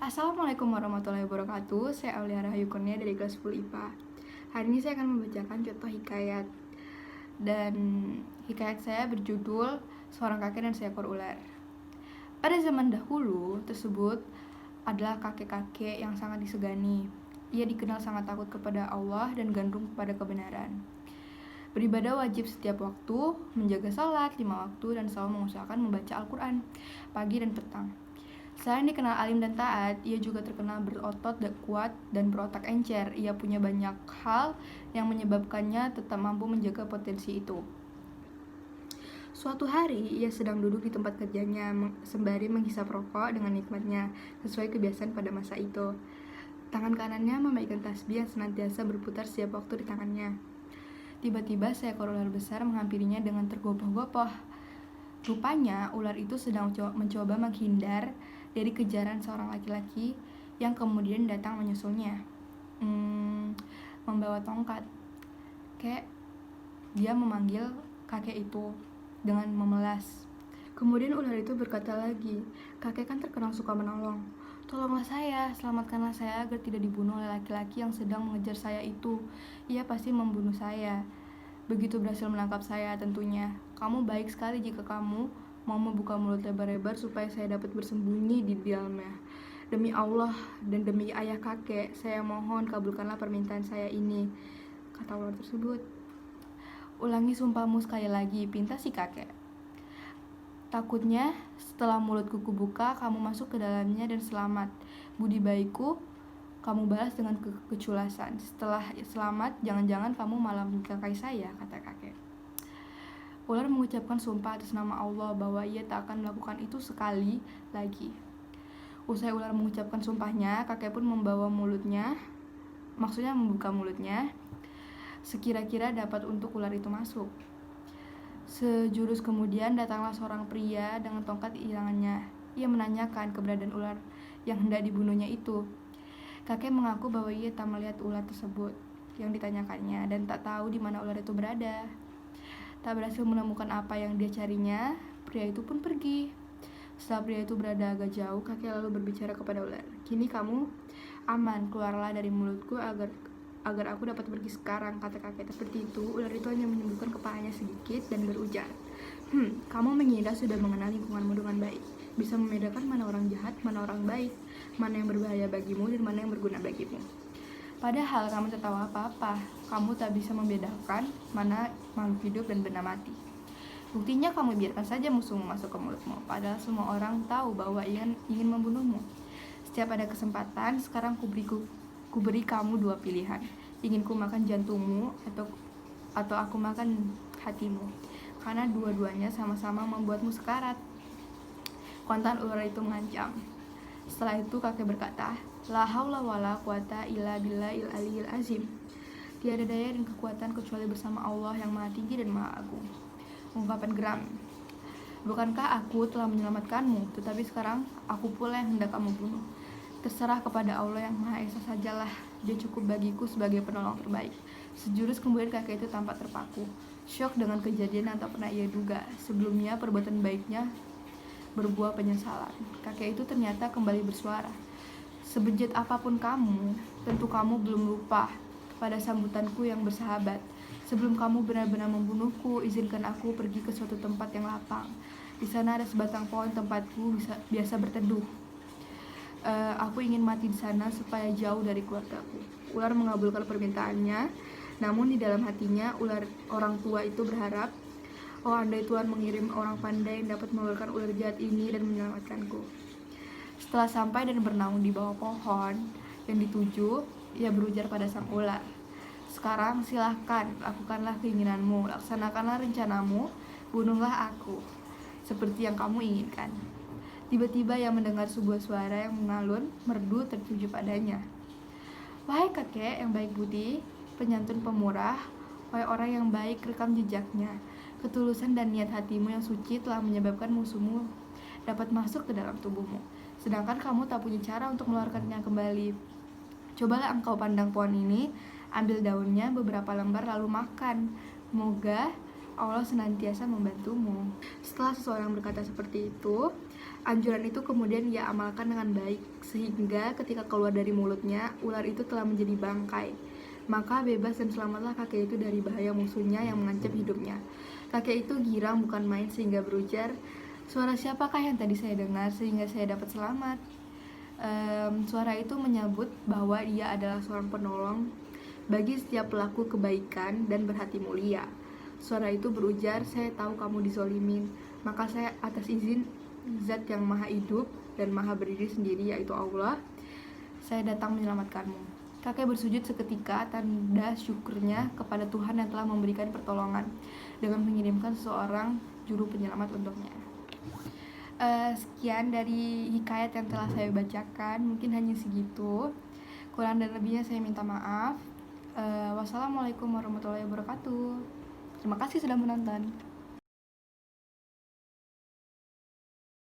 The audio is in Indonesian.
Assalamualaikum warahmatullahi wabarakatuh. Saya Aulia Rahayu Kurnia dari kelas 10 IPA. Hari ini saya akan membacakan contoh hikayat. Dan hikayat saya berjudul Seorang Kakek dan Seekor Ular. Pada zaman dahulu tersebut adalah kakek-kakek yang sangat disegani. Ia dikenal sangat takut kepada Allah dan gandrung kepada kebenaran. Beribadah wajib setiap waktu, menjaga salat 5 waktu, dan selalu mengusahakan membaca Al-Quran pagi dan petang. Selain dikenal alim dan taat, ia juga terkenal berotot dan kuat dan berotak encer. Ia punya banyak hal yang menyebabkannya tetap mampu menjaga potensi itu. Suatu hari, ia sedang duduk di tempat kerjanya sembari menghisap rokok dengan nikmatnya, sesuai kebiasaan pada masa itu. Tangan kanannya memegang tasbih yang senantiasa berputar setiap waktu di tangannya. Tiba-tiba seekor ular besar menghampirinya dengan tergopoh-gopoh. Rupanya, ular itu sedang mencoba menghindar dari kejaran seorang laki-laki yang kemudian datang menyusulnya, membawa tongkat. Dia memanggil kakek itu dengan memelas. Kemudian ular itu berkata lagi, "Kakek kan terkenal suka menolong. Tolonglah saya, selamatkanlah saya agar tidak dibunuh oleh laki-laki yang sedang mengejar saya itu. Ia pasti membunuh saya. Begitu berhasil menangkap saya tentunya. Kamu baik sekali jika kamu mau membuka mulut lebar-lebar supaya saya dapat bersembunyi di dalamnya. Demi Allah dan demi ayah kakek, saya mohon kabulkanlah permintaan saya ini," kata ular tersebut. "Ulangi sumpahmu sekali lagi," pinta si kakek. "Takutnya setelah mulutku kubuka, kamu masuk ke dalamnya dan selamat. Budi baikku kamu balas dengan keculasan. Setelah selamat, jangan-jangan kamu malah mencelakai saya," kata kakek. Ular mengucapkan sumpah atas nama Allah bahwa ia tak akan melakukan itu sekali lagi. Usai ular mengucapkan sumpahnya, kakek pun membuka mulutnya, sekira-kira dapat untuk ular itu masuk. Sejurus kemudian datanglah seorang pria dengan tongkat di tangannya. Ia menanyakan keberadaan ular yang hendak dibunuhnya itu. Kakek mengaku bahwa ia tak melihat ular tersebut yang ditanyakannya dan tak tahu di mana ular itu berada. Tak berhasil menemukan apa yang dia carinya, pria itu pun pergi. Setelah pria itu berada agak jauh, kakek lalu berbicara kepada ular. "Kini kamu aman, keluarlah dari mulutku agar aku dapat pergi sekarang," kata kakek. Seperti itu, ular itu hanya menyembuhkan kepalanya sedikit dan berujar, "Kamu mengira sudah mengenal lingkunganmu dengan baik, bisa membedakan mana orang jahat, mana orang baik, mana yang berbahaya bagimu dan mana yang berguna bagimu. Padahal kamu tak tahu apa-apa, kamu tak bisa membedakan mana makhluk hidup dan benda mati. Buktinya kamu biarkan saja musuhmu masuk ke mulutmu, padahal semua orang tahu bahwa ingin membunuhmu. Setiap ada kesempatan, sekarang kuberi kamu dua pilihan. Ingin ku makan jantungmu atau aku makan hatimu, karena dua-duanya sama-sama membuatmu sekarat." Kontan ular itu mengancam. Setelah itu kakek berkata, "La haula wala quwata illa billahil aliyil azim." Tiada daya dan kekuatan kecuali bersama Allah yang Maha Tinggi dan Maha Agung. Ungkapan geram. "Bukankah aku telah menyelamatkanmu, tetapi sekarang aku pula yang hendak kamu bunuh. Terserah kepada Allah yang Maha Esa sajalah, Dia cukup bagiku sebagai penolong terbaik." Sejurus kemudian kakek itu tampak terpaku, syok dengan kejadian yang tak pernah ia duga. Sebelumnya perbuatan baiknya berbuah penyesalan. Kakek itu ternyata kembali bersuara, "Sebejat apapun kamu, tentu kamu belum lupa pada sambutanku yang bersahabat. Sebelum kamu benar-benar membunuhku, izinkan aku pergi ke suatu tempat yang lapang. Di sana ada sebatang pohon tempatku biasa berteduh. Aku ingin mati di sana supaya jauh dari keluargaku." Ular mengabulkan permintaannya, namun di dalam hatinya orang tua itu berharap, "Oh, andai Tuhan mengirim orang pandai yang dapat mengeluarkan ular jahat ini dan menyelamatkanku." Setelah sampai dan bernaung di bawah pohon yang dituju, ia berujar pada sang ular, "Sekarang silahkan, lakukanlah keinginanmu, laksanakanlah rencanamu, bunuhlah aku, seperti yang kamu inginkan." Tiba-tiba ia mendengar sebuah suara yang mengalun merdu tertuju padanya. "Wahai kakek yang baik budi, penyantun pemurah, wahai orang yang baik, rekam jejaknya. Ketulusan dan niat hatimu yang suci telah menyebabkan musuhmu dapat masuk ke dalam tubuhmu, sedangkan kamu tak punya cara untuk mengeluarkannya kembali. Cobalah engkau pandang pohon ini, ambil daunnya beberapa lembar lalu makan. Semoga Allah senantiasa membantumu." Setelah seseorang berkata seperti itu, Anjuran itu kemudian ia amalkan dengan baik, sehingga ketika keluar dari mulutnya, ular itu telah menjadi bangkai. Maka bebas dan selamatlah kakek itu dari bahaya musuhnya yang mengancam hidupnya. Kakek itu girang bukan main sehingga berujar, "Suara siapakah yang tadi saya dengar sehingga saya dapat selamat?" Suara itu menyebut bahwa dia adalah seorang penolong bagi setiap pelaku kebaikan dan berhati mulia. Suara itu berujar, "Saya tahu kamu dizolimin, maka saya atas izin Zat yang maha hidup dan maha berdiri sendiri, yaitu Allah, saya datang menyelamatkanmu." Kakek bersujud seketika, tanda syukurnya kepada Tuhan yang telah memberikan pertolongan dengan mengirimkan seseorang juru penyelamat untuknya. Sekian dari hikayat yang telah saya bacakan, mungkin hanya segitu. Kurang dan lebihnya saya minta maaf. Wassalamualaikum warahmatullahi wabarakatuh. Terima kasih sudah menonton.